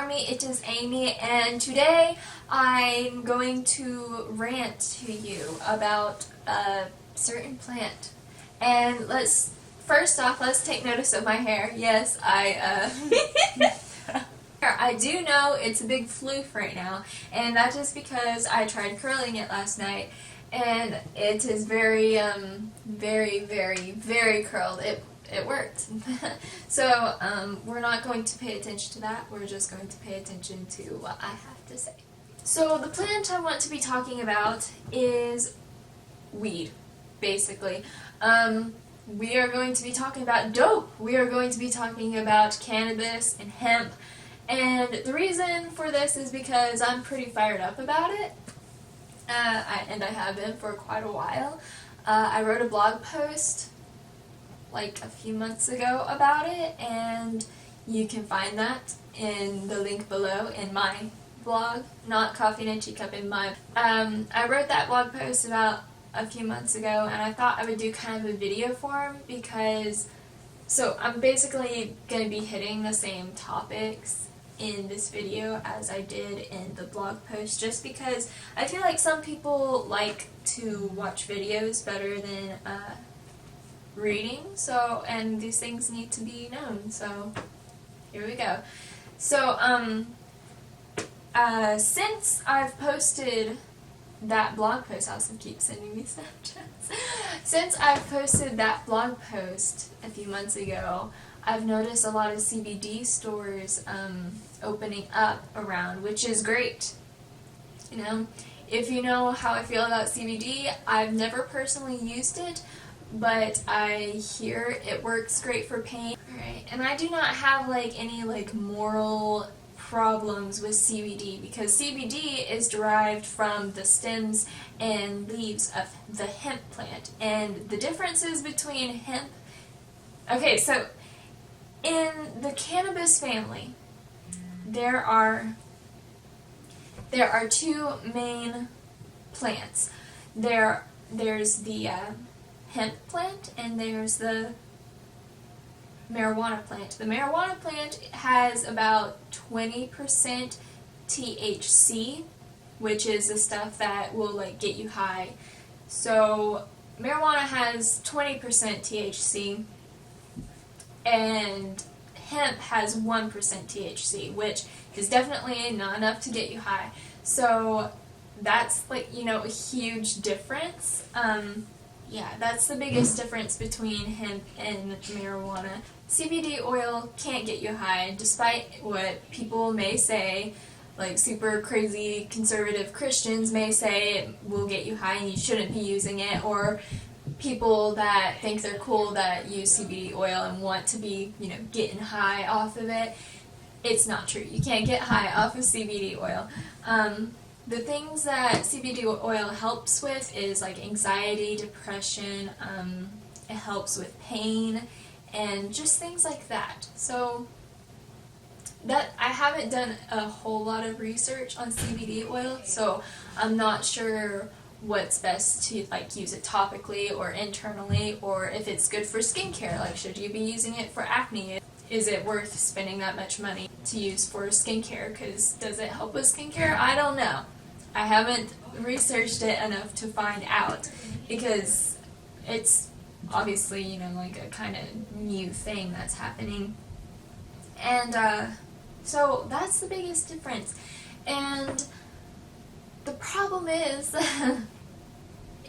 me, it is Amy, and today I'm going to rant to you about a certain plant. And first off, let's take notice of my hair. Yes, I do know it's a big floof right now, and that's just because I tried curling it last night, and it is very, very curled. It worked. So, we're not going to pay attention to that. We're just going to pay attention to what I have to say. So, the plant I want to be talking about is weed, basically. We are going to be talking about dope. We are going to be talking about cannabis and hemp. And the reason for this is because I'm pretty fired up about it. And I have been for quite a while. I wrote a blog post like a few months ago about it, and you can find that in the link below in my blog, not Coffee and a Teacup, in my I wrote that blog post about a few months ago, and I thought I would do kind of a video form because I'm basically going to be hitting the same topics in this video as I did in the blog post, just because I feel like some people like to watch videos better than reading, and these things need to be known, so here we go. So, since I've posted that blog post, Allison keeps sending me Snapchats. Since I've posted that blog post a few months ago, I've noticed a lot of CBD stores opening up around, which is great. You know, if you know how I feel about CBD, I've never personally used it, but I hear it works great for pain. Alright, and I do not have any moral problems with CBD, because CBD is derived from the stems and leaves of the hemp plant. And the differences between hemp... Okay, so in the cannabis family, there are two main plants. There's the hemp plant, and there's the marijuana plant. The marijuana plant has about 20% THC, which is the stuff that will get you high. So marijuana has 20% THC, and hemp has 1% THC, which is definitely not enough to get you high. So that's a huge difference. Yeah, that's the biggest difference between hemp and marijuana. CBD oil can't get you high, despite what people may say, like super crazy conservative Christians may say it will get you high and you shouldn't be using it, or people that think they're cool that use CBD oil and want to be, getting high off of it. It's not true. You can't get high off of CBD oil. The things that CBD oil helps with is anxiety, depression, it helps with pain, and just things like that. So that I haven't done a whole lot of research on CBD oil, so I'm not sure what's best to use it topically or internally, or if it's good for skincare. Should you be using it for acne? Is it worth spending that much money to use for skincare? Because does it help with skincare? I don't know. I haven't researched it enough to find out, because it's obviously, a kind of new thing that's happening. And, so that's the biggest difference. And the problem is,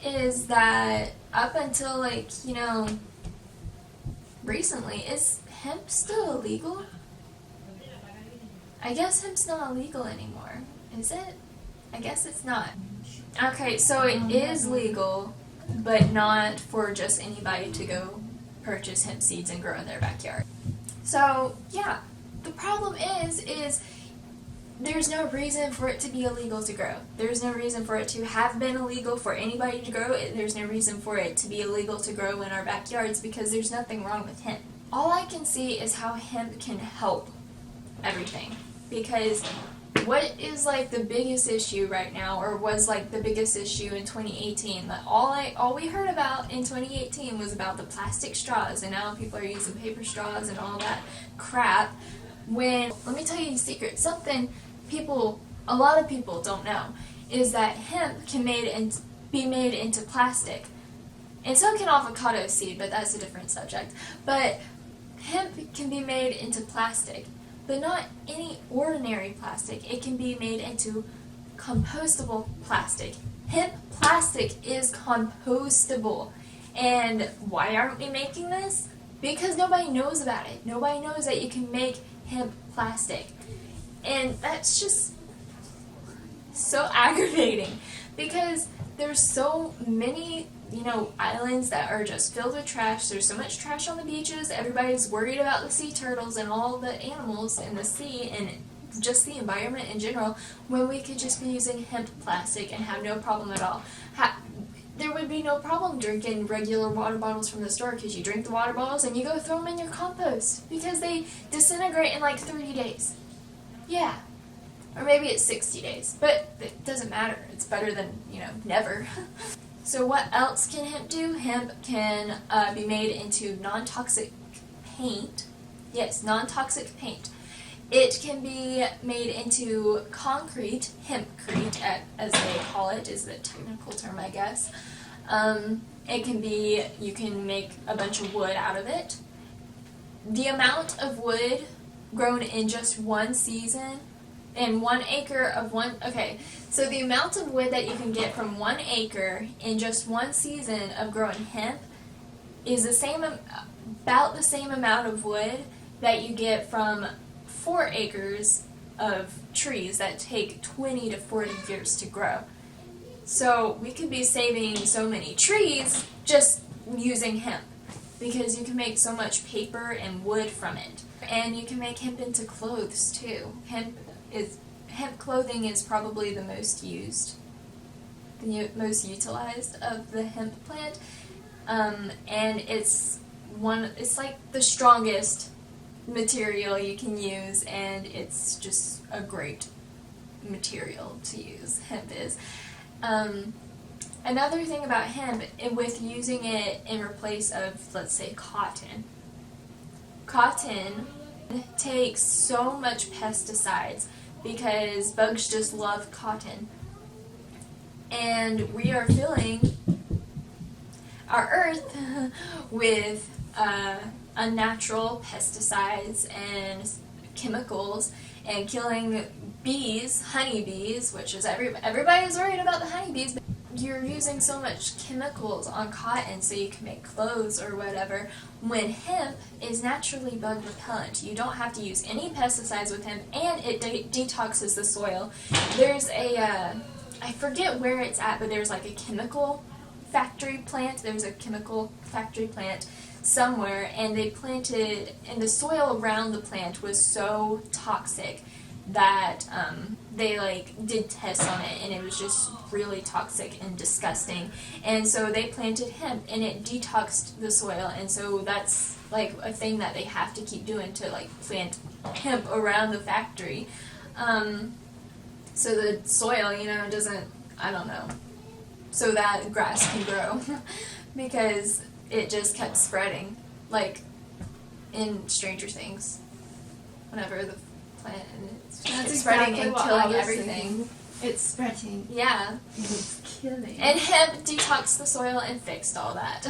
is that up until, recently, is hemp still illegal? I guess hemp's not illegal anymore, is it? I guess it's not. Okay, so it is legal, but not for just anybody to go purchase hemp seeds and grow in their backyard. So, yeah, the problem is there's no reason for it to be illegal to grow. There's no reason for it to have been illegal for anybody to grow. There's no reason for it to be illegal to grow in our backyards, because there's nothing wrong with hemp. All I can see is how hemp can help everything, because what is the biggest issue right now, or was the biggest issue in 2018? All we heard about in 2018 was about the plastic straws, and now people are using paper straws and all that crap. Let me tell you a secret, something a lot of people don't know, is that hemp can be made into plastic. And so can avocado seed, but that's a different subject. But hemp can be made into plastic, but not any ordinary plastic. It can be made into compostable plastic. Hemp plastic is compostable. And why aren't we making this? Because nobody knows about it. Nobody knows that you can make hemp plastic. And that's just so aggravating, because there's so many, islands that are just filled with trash. There's so much trash on the beaches. Everybody's worried about the sea turtles and all the animals in the sea and just the environment in general, when we could just be using hemp plastic and have no problem at all. There would be no problem drinking regular water bottles from the store, because you drink the water bottles and you go throw them in your compost because they disintegrate in like 30 days. Yeah. Or maybe it's 60 days. But it doesn't matter. It's better than, never. So what else can hemp do? Hemp can be made into non-toxic paint. Yes, non-toxic paint. It can be made into concrete, hempcrete, as they call it, is the technical term, I guess. You can make a bunch of wood out of it. The amount of wood grown in just one season, and 1 acre of so the amount of wood that you can get from 1 acre in just one season of growing hemp is about the same amount of wood that you get from 4 acres of trees that take 20 to 40 years to grow. So we could be saving so many trees just using hemp, because you can make so much paper and wood from it. And you can make hemp into clothes too. Hemp clothing is probably the most used, the most utilized of the hemp plant. And it's like the strongest material you can use, and it's just a great material to use. Hemp is. Another thing about hemp, with using it in replace of, let's say, cotton takes so much pesticides because bugs just love cotton. And we are filling our earth with unnatural pesticides and chemicals, and killing bees, honeybees, which is everybody's worried about the honeybees. But you're using so much chemicals on cotton so you can make clothes or whatever, when hemp is naturally bug repellent. You don't have to use any pesticides with hemp, and it detoxes the soil. There's I forget where it's at, but there's like a chemical factory plant. There's a chemical factory plant somewhere, and the soil around the plant was so toxic that they did tests on it, and it was just really toxic and disgusting. And so they planted hemp, and it detoxed the soil, and so that's like a thing that they have to keep doing to plant hemp around the factory. So the soil, doesn't, so that grass can grow because it just kept spreading, like in Stranger Things, whenever the plant, and it's spreading and killing everything. Thinking. It's spreading. Yeah. It's killing. And hemp detoxed the soil and fixed all that.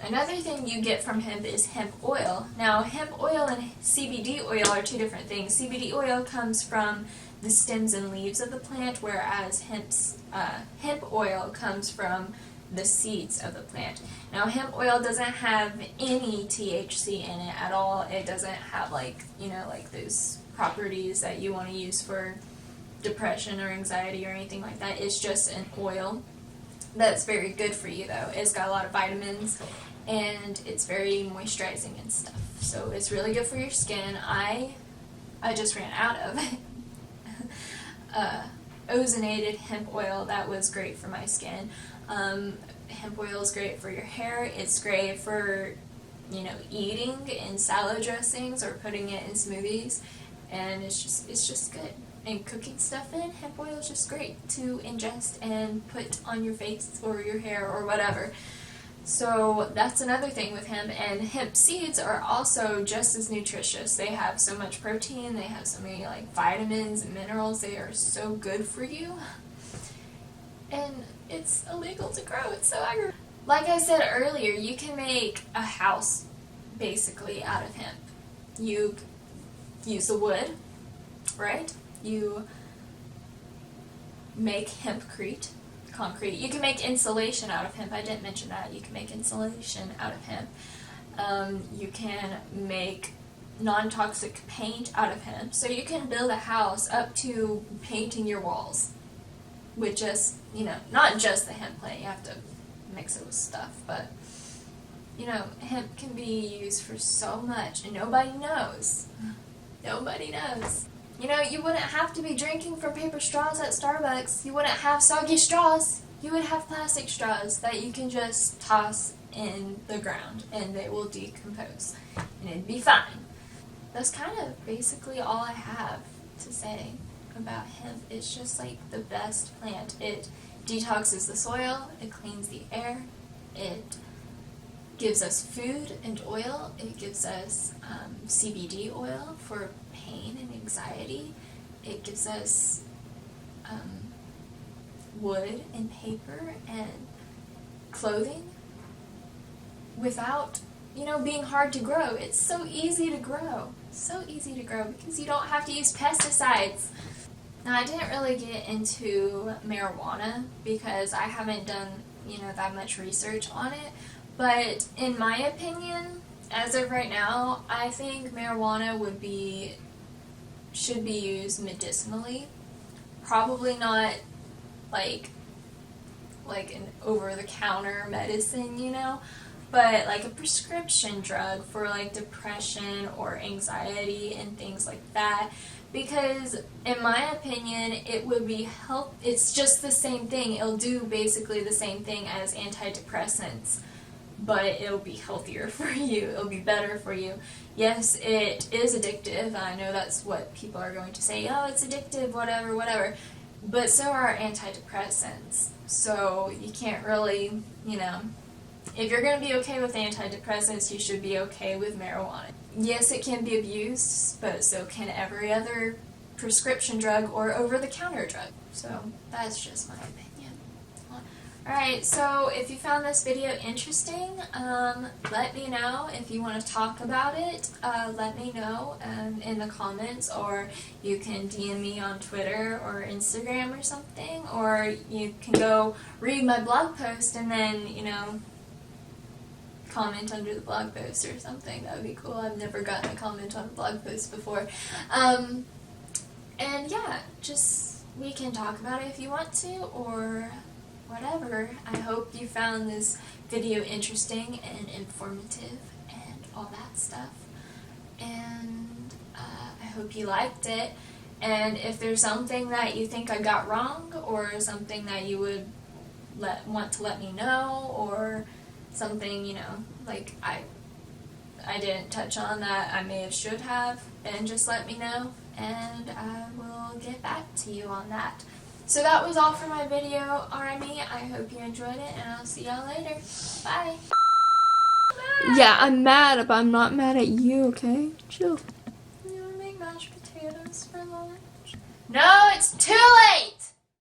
Another thing you get from hemp is hemp oil. Now, hemp oil and CBD oil are two different things. CBD oil comes from the stems and leaves of the plant, whereas hemp oil comes from the seeds of the plant. Now, hemp oil doesn't have any THC in it at all. It doesn't have those properties that you want to use for depression or anxiety or anything like that. It's just an oil that's very good for you, though. It's got a lot of vitamins, and it's very moisturizing and stuff. So it's really good for your skin. I just ran out of ozonated hemp oil that was great for my skin. Hemp oil is great for your hair. It's great for, eating in salad dressings or putting it in smoothies, and it's just good. And cooking stuff in, hemp oil is just great to ingest and put on your face or your hair or whatever. So that's another thing with hemp. And hemp seeds are also just as nutritious. They have so much protein, they have so many like vitamins and minerals. They are so good for you. And it's illegal to grow. It's so aggravating. Like I said earlier, you can make a house basically out of hemp. You use the wood, right? You make hempcrete, concrete. You can make insulation out of hemp. I didn't mention that. You can make insulation out of hemp. You can make non-toxic paint out of hemp. So you can build a house up to painting your walls with just, not just the hemp plant. You have to mix it with stuff, but hemp can be used for so much, and nobody knows. Nobody knows. You wouldn't have to be drinking from paper straws at Starbucks. You wouldn't have soggy straws. You would have plastic straws that you can just toss in the ground, and they will decompose, and it'd be fine. That's kind of basically all I have to say about hemp. It's just like the best plant. It detoxes the soil, it cleans the air, it gives us food and oil, it gives us CBD oil for pain and anxiety, it gives us wood and paper and clothing without being hard to grow. It's so easy to grow. So easy to grow because you don't have to use pesticides. Now, I didn't really get into marijuana because I haven't done, that much research on it. But in my opinion, as of right now, I think marijuana should be used medicinally. Probably not like an over-the-counter medicine, but like a prescription drug for like depression or anxiety and things like that. Because in my opinion, it would be it's just the same thing. It'll do basically the same thing as antidepressants, but it'll be healthier for you. It'll be better for you. Yes, it is addictive. I know that's what people are going to say. Oh, it's addictive, whatever. But so are antidepressants. So you can't really, if you're going to be okay with antidepressants, you should be okay with marijuana. Yes, it can be abused, but so can every other prescription drug or over-the-counter drug. So that's just my opinion. Alright, so if you found this video interesting, let me know. If you want to talk about it, let me know in the comments, or you can DM me on Twitter or Instagram or something, or you can go read my blog post and then, comment under the blog post or something. That would be cool. I've never gotten a comment on a blog post before. And yeah, we can talk about it if you want to, or whatever. I hope you found this video interesting and informative and all that stuff. And I hope you liked it. And if there's something that you think I got wrong, or something that you would want to let me know, or something, like I didn't touch on that I may have should have, then just let me know, and I will get back to you on that. So that was all for my video, Army. I hope you enjoyed it, and I'll see y'all later. Bye. Yeah, I'm mad, but I'm not mad at you, okay? Chill. You want to make mashed potatoes for lunch? No, it's too late!